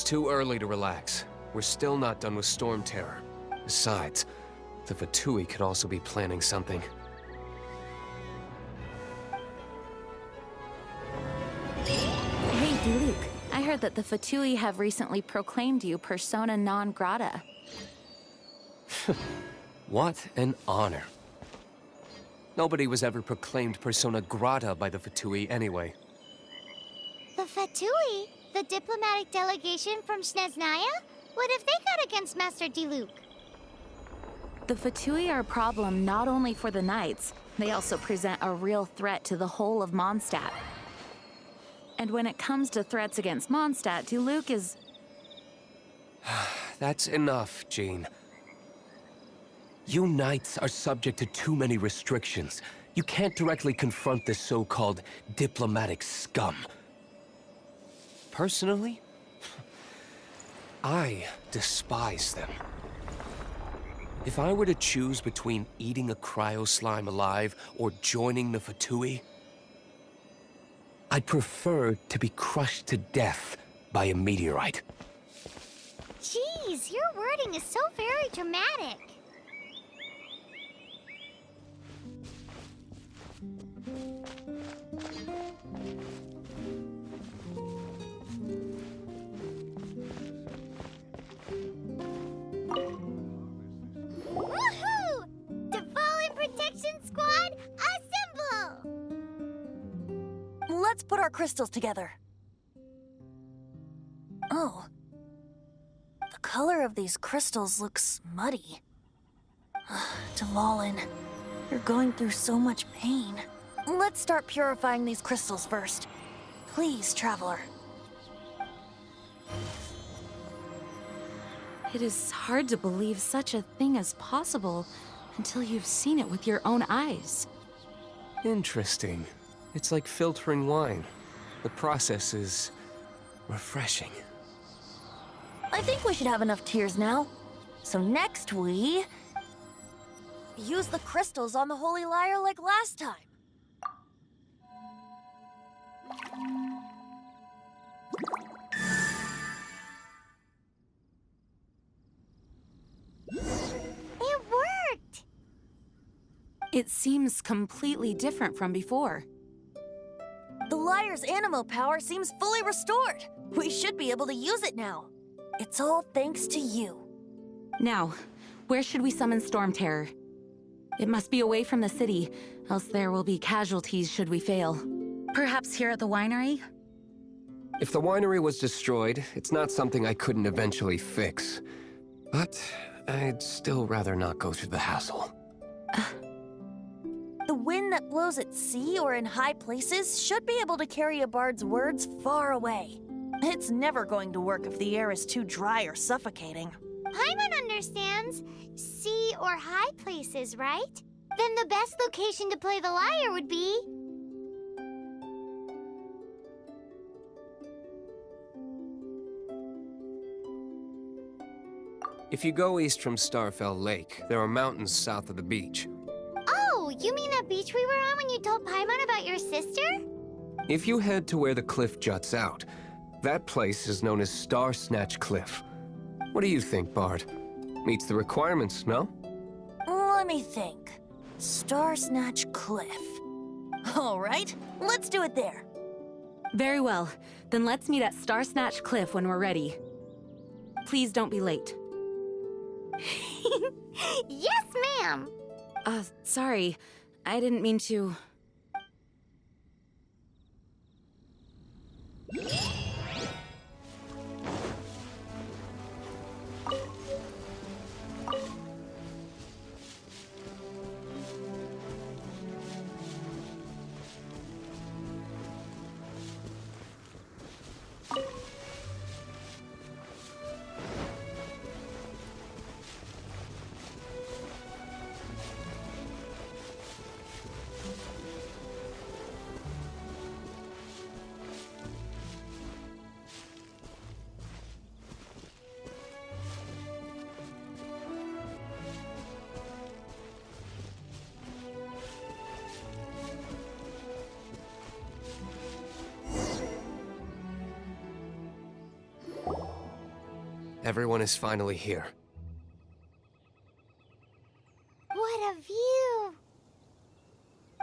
too early to relax. We're still not done with Stormterror. Besides, the Fatui could also be planning something. Hey, Diluc. I heard that the Fatui have recently proclaimed you persona non grata. What an honor. Nobody was ever proclaimed persona grata by the Fatui anyway. The Fatui? The diplomatic delegation from Snezhnaya? What have they got against Master Diluc? The Fatui are a problem not only for the Knights, they also present a real threat to the whole of Mondstadt. And when it comes to threats against Mondstadt, Diluc is... That's enough, Jean. You Knights are subject to too many restrictions. You can't directly confront this so-called diplomatic scum. Personally, I despise them. If I were to choose between eating a cryo-slime alive or joining the Fatui, I'd prefer to be crushed to death by a meteorite. Jeez, your wording is so very dramatic. Woohoo! Devolin Protection Squad, assemble! Let's put our crystals together. Oh. The color of these crystals looks muddy. Devolin, you're going through so much pain. Let's start purifying these crystals first. Please, Traveler. It is hard to believe such a thing is possible until you've seen it with your own eyes. Interesting. It's like filtering wine. The process is refreshing. I think we should have enough tears now. So next we... use the crystals on the Holy Lyre like last time. It worked! It seems completely different from before. The Lyre's animo power seems fully restored. We should be able to use it now. It's all thanks to you. Now, where should we summon Stormterror? It must be away from the city, else there will be casualties should we fail. Perhaps here at the winery? If the winery was destroyed, it's not something I couldn't eventually fix. But I'd still rather not go through the hassle. The wind that blows at sea or in high places should be able to carry a bard's words far away. It's never going to work if the air is too dry or suffocating. Paimon understands. Sea or high places, right? Then the best location to play the lyre would be... If you go east from Starfell Lake, there are mountains south of the beach. Oh, you mean that beach we were on when you told Paimon about your sister? If you head to where the cliff juts out, that place is known as Star Snatch Cliff. What do you think, Bard? Meets the requirements, no? Let me think. Star Snatch Cliff. All right, let's do it there. Very well. Then let's meet at Star Snatch Cliff when we're ready. Please don't be late. Yes, ma'am! Sorry. I didn't mean to... Everyone is finally here. What a view!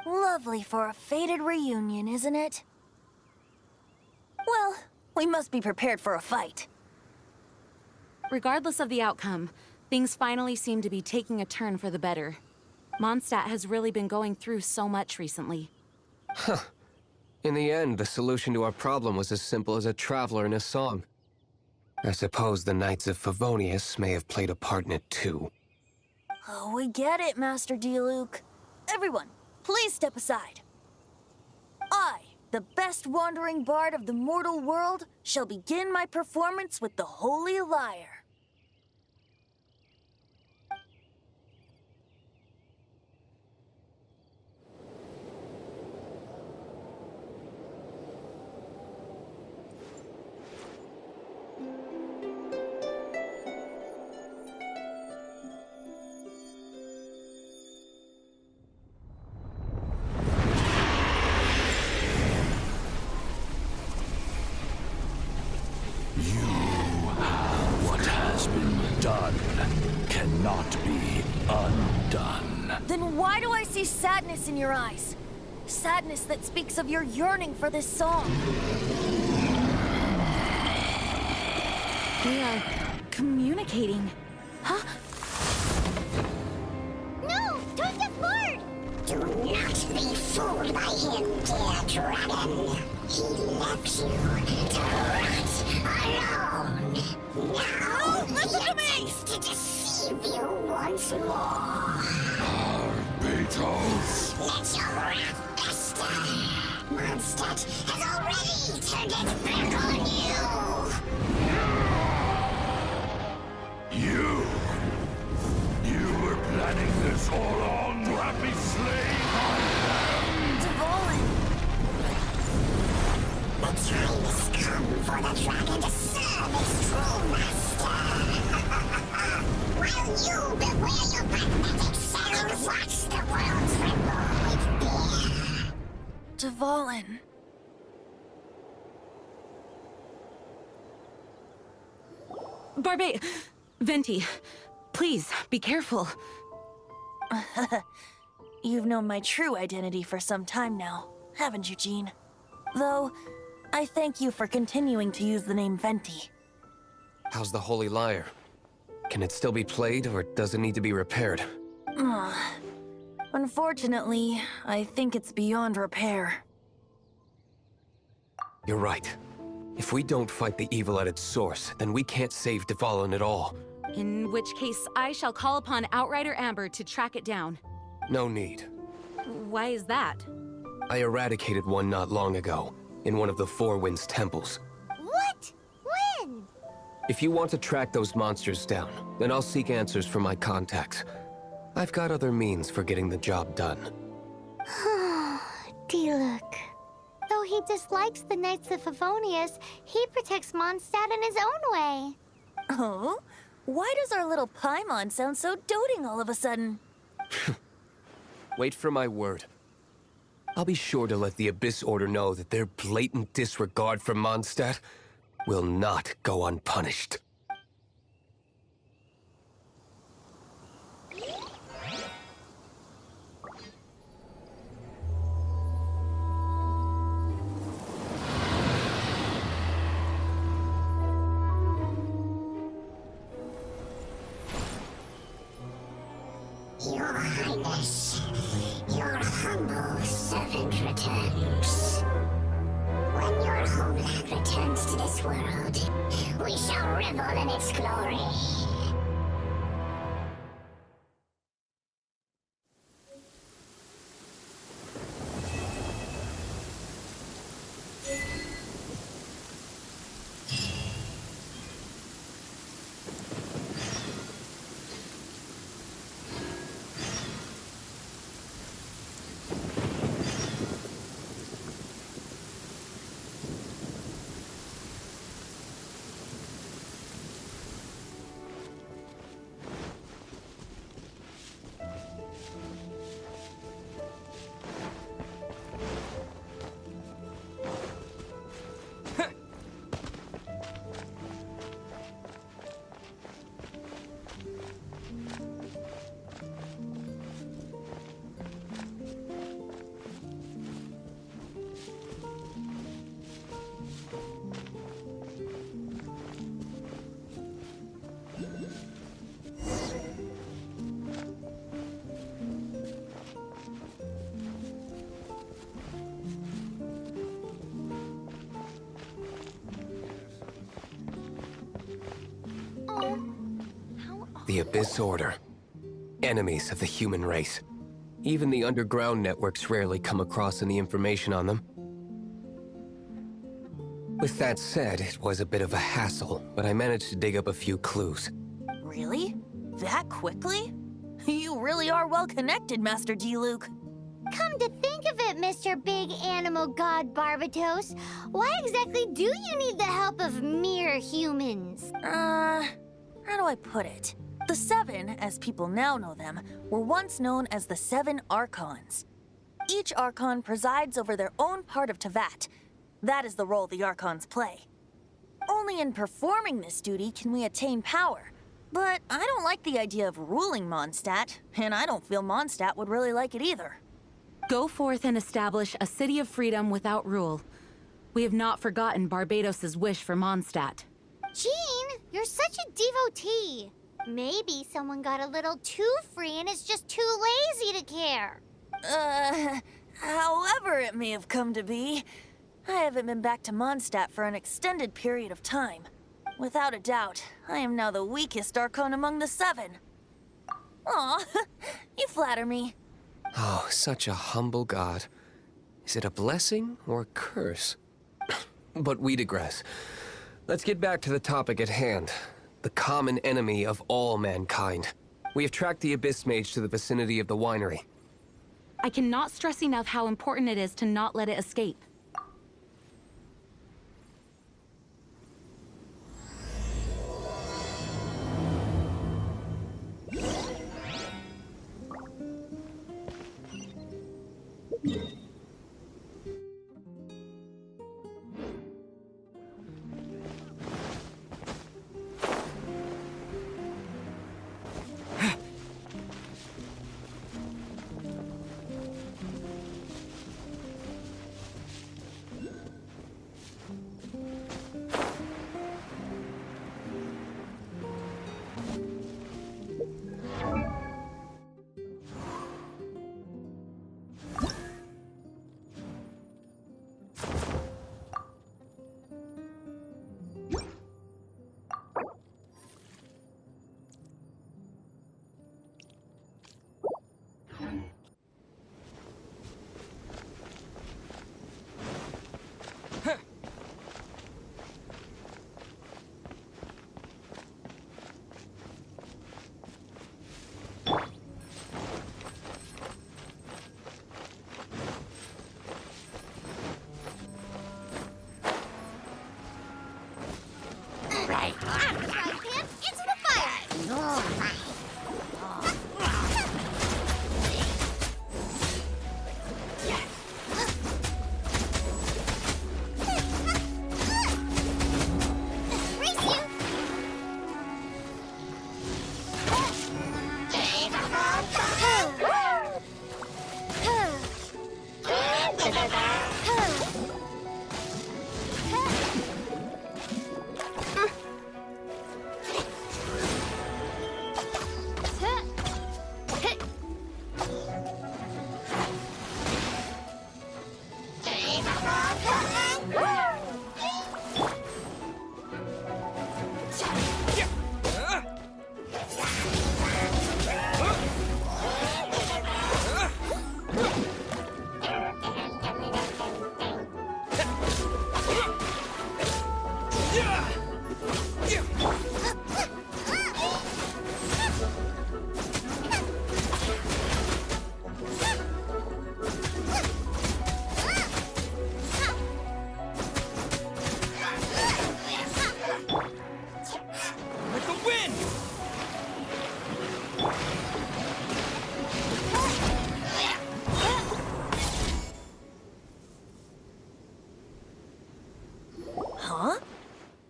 Lovely for a fated reunion, isn't it? Well, we must be prepared for a fight. Regardless of the outcome, things finally seem to be taking a turn for the better. Mondstadt has really been going through so much recently. Huh. In the end, the solution to our problem was as simple as a traveler in a song. I suppose the Knights of Favonius may have played a part in it too. Oh, we get it, Master D-Luke. Everyone, please step aside. I, the best wandering bard of the mortal world, shall begin my performance with the Holy Lyre. What has been done cannot be undone. Then why do I see sadness in your eyes? Sadness that speaks of your yearning for this song. We are communicating. Huh? No! Don't get bored! Do not be fooled by him, dear dragon. He left you to rot alone. Now he attempts to deceive you once more. Beetles. Let your wrath fester. Mondstadt has already turned its back on you. You were planning this all along to have me slain by them. Dvalin, The time has come for the dragon to serve its true master. While you beware your pathetic selves, watch the world tremble with fear. Dvalin. Venti, please, be careful. You've known my true identity for some time now, haven't you, Jean? Though, I thank you for continuing to use the name Venti. How's the Holy Lyre? Can it still be played, or does it need to be repaired? Unfortunately, I think it's beyond repair. You're right. If we don't fight the evil at its source, then we can't save Dvalin at all. In which case, I shall call upon Outrider Amber to track it down. No need. Why is that? I eradicated one not long ago, in one of the Four Winds temples. What? When? If you want to track those monsters down, then I'll seek answers from my contacts. I've got other means for getting the job done. D-Luke. Though he dislikes the Knights of Favonius, he protects Mondstadt in his own way. Oh? Why does our little Paimon sound so doting all of a sudden? Wait for my word. I'll be sure to let the Abyss Order know that their blatant disregard for Mondstadt will not go unpunished. Your Highness, your humble servant returns. When your homeland returns to this world, we shall revel in its glory. The Abyss Order. Enemies of the human race. Even the underground networks rarely come across any information on them. With that said, it was a bit of a hassle, but I managed to dig up a few clues. Really? That quickly? You really are well connected, Master D-Luke. Come to think of it, Mr. Big Animal God Barbatos, why exactly do you need the help of mere humans? How do I put it? The Seven, as people now know them, were once known as the Seven Archons. Each Archon presides over their own part of Teyvat. That is the role the Archons play. Only in performing this duty can we attain power. But I don't like the idea of ruling Mondstadt, and I don't feel Mondstadt would really like it either. Go forth and establish a city of freedom without rule. We have not forgotten Barbatos' wish for Mondstadt. Jean, you're such a devotee. Maybe someone got a little too free and is just too lazy to care. However it may have come to be, I haven't been back to Mondstadt for an extended period of time. Without a doubt, I am now the weakest Archon among the Seven. Aw, you flatter me. Oh, such a humble god. Is it a blessing or a curse? But we digress. Let's get back to the topic at hand. The common enemy of all mankind. We have tracked the Abyss Mage to the vicinity of the winery. I cannot stress enough how important it is to not let it escape.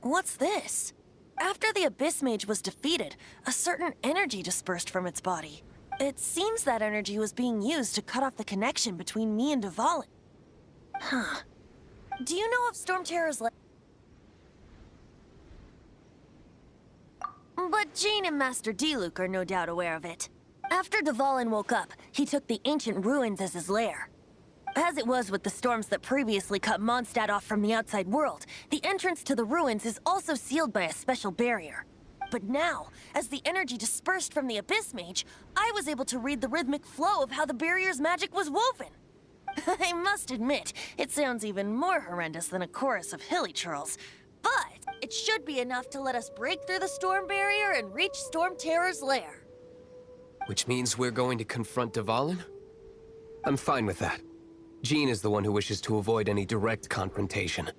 What's this? After the Abyss Mage was defeated, a certain energy dispersed from its body. It seems that energy was being used to cut off the connection between me and Dvalin. Huh. Do you know of Stormterror's But Jean and Master D-Luke are no doubt aware of it. After Dvalin woke up, he took the ancient ruins as his lair. As it was with the storms that previously cut Mondstadt off from the outside world, the entrance to the ruins is also sealed by a special barrier. But now, as the energy dispersed from the Abyss Mage, I was able to read the rhythmic flow of how the barrier's magic was woven. I must admit, it sounds even more horrendous than a chorus of hilly churls. But it should be enough to let us break through the storm barrier and reach Stormterror's lair. Which means we're going to confront Dvalin? I'm fine with that. Jean is the one who wishes to avoid any direct confrontation.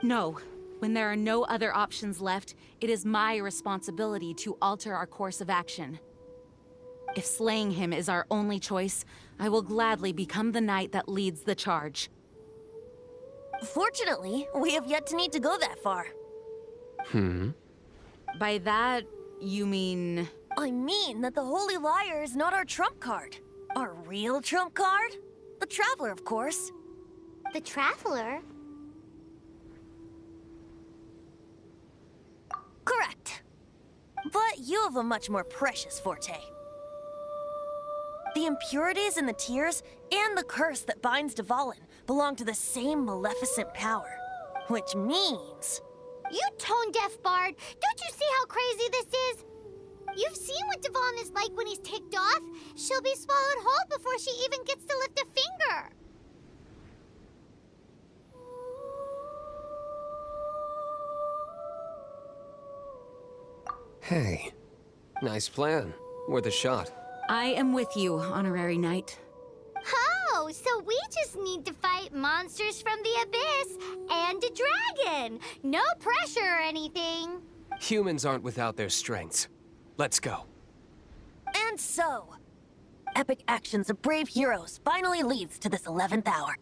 No. When there are no other options left, it is my responsibility to alter our course of action. If slaying him is our only choice, I will gladly become the knight that leads the charge. Fortunately, we have yet to need to go that far. By that, you mean... I mean that the Holy Liar is not our trump card. Our real trump card? The Traveler, of course. The Traveler? Correct. But you have a much more precious forte. The impurities in the tears and the curse that binds Dvalin belong to the same maleficent power. Which means... You tone-deaf bard! Don't you see how crazy this is? You've seen what Dvalin is like when he's ticked off. She'll be swallowed whole before she even gets to lift a finger. Hey, nice plan. Worth a shot. I am with you, Honorary Knight. Oh, so we just need to fight monsters from the Abyss and a dragon. No pressure or anything. Humans aren't without their strengths. Let's go. And so, epic actions of brave heroes finally leads to this 11th hour.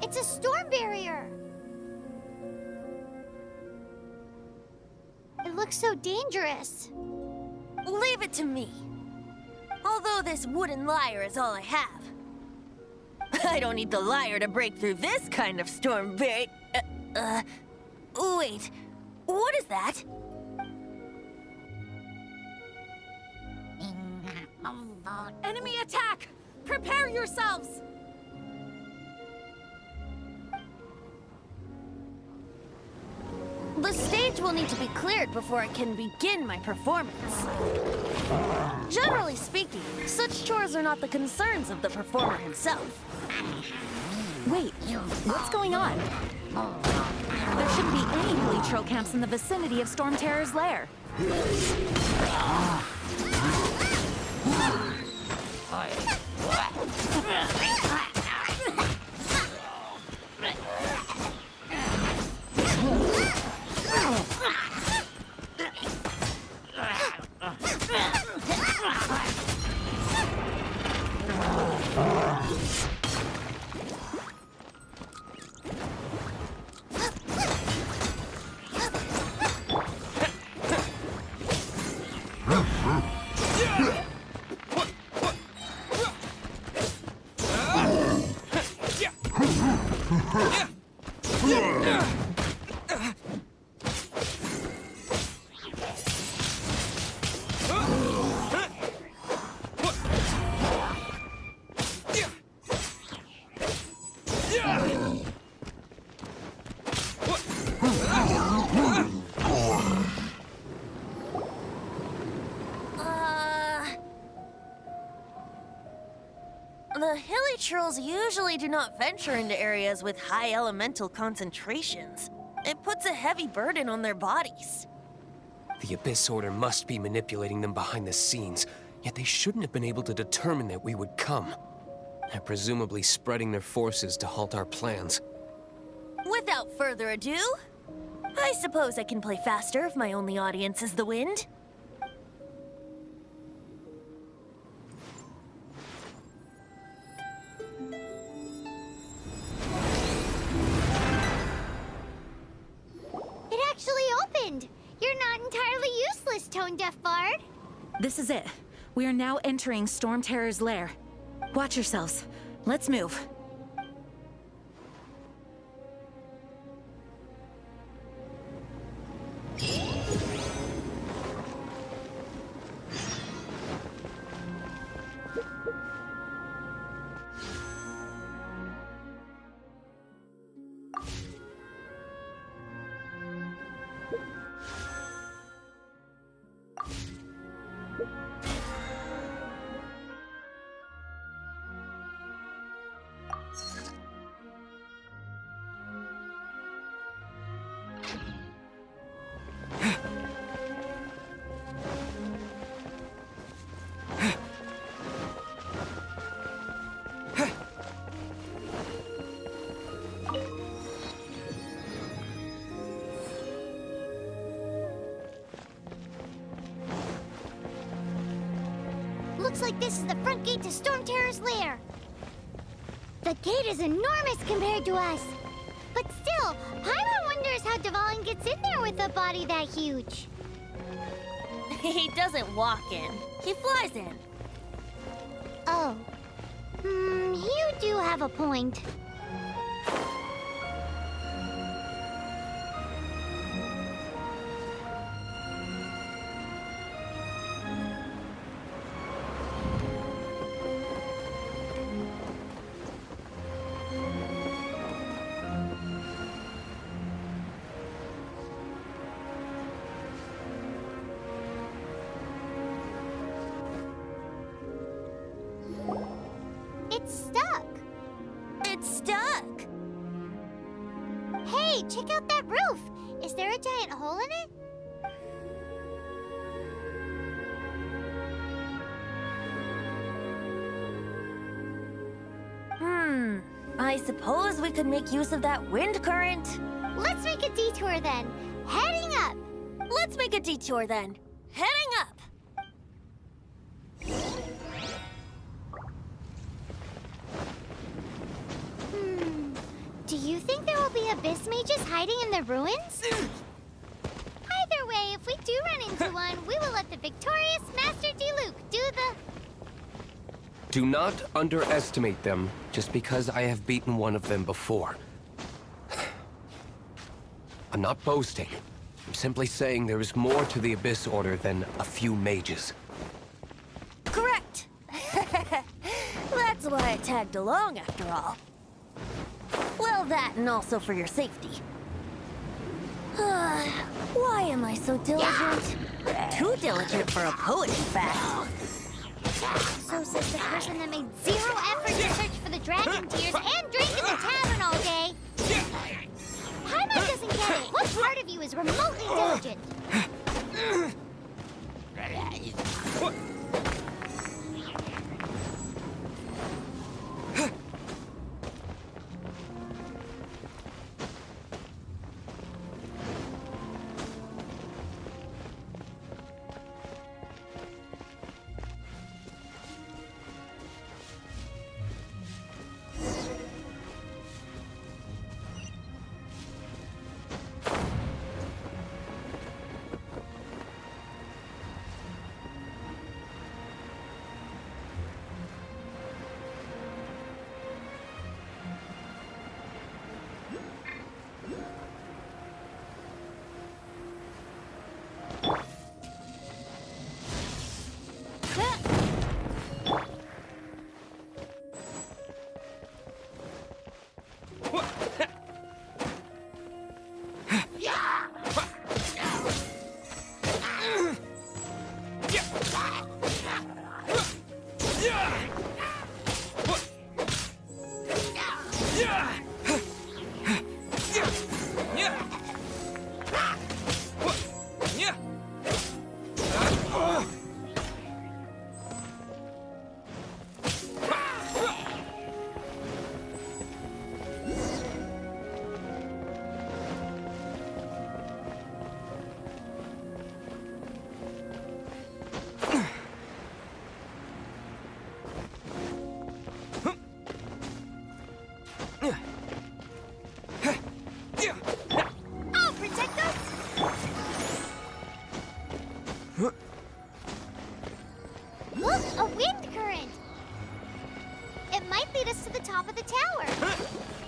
It's a storm barrier. It looks so dangerous. Leave it to me. Although this wooden lyre is all I have. I don't need the lyre to break through this kind of storm wait, what is that? Enemy attack! Prepare yourselves! The stage will need to be cleared before I can begin my performance. Generally speaking, such chores are not the concerns of the performer himself. Wait, what's going on? There shouldn't be any hilly troll camps in the vicinity of Stormterror's lair. The hilly trolls usually do not venture into areas with high elemental concentrations. It puts a heavy burden on their bodies. The Abyss Order must be manipulating them behind the scenes, yet they shouldn't have been able to determine that we would come. They're presumably spreading their forces to halt our plans. Without further ado, I suppose I can play faster if my only audience is the wind. It actually opened! You're not entirely useless, Tone-Deaf Bard. This is it. We are now entering Stormterror's lair. Watch yourselves. Let's move. Looks like this is the front gate to Stormterror's lair. The gate is enormous compared to us. But still, Paimon wonders how Dvalin gets in there with a body that huge. He doesn't walk in. He flies in. Oh. You do have a point. It's stuck. It's stuck. Hey, check out that roof. Is there a giant hole in it? I suppose we could make use of that wind current. Let's make a detour then. Heading up. Let's make a detour then. Heading up. Do you think there will be abyss mages hiding in the ruins? Either way, if we do run into one, we will let the victorious Master Diluc do the... Do not underestimate them just because I have beaten one of them before. I'm not boasting. I'm simply saying there is more to the Abyss Order than a few mages. Correct. That's why I tagged along after all. Well, that and also for your safety. Why am I so diligent? Too diligent for a poet, in fact. So says the person that made zero effort to search for the dragon tears and drink in the tavern all day. Paimon doesn't get it. What part of you is remotely diligent? wind current. It might lead us to the top of the tower.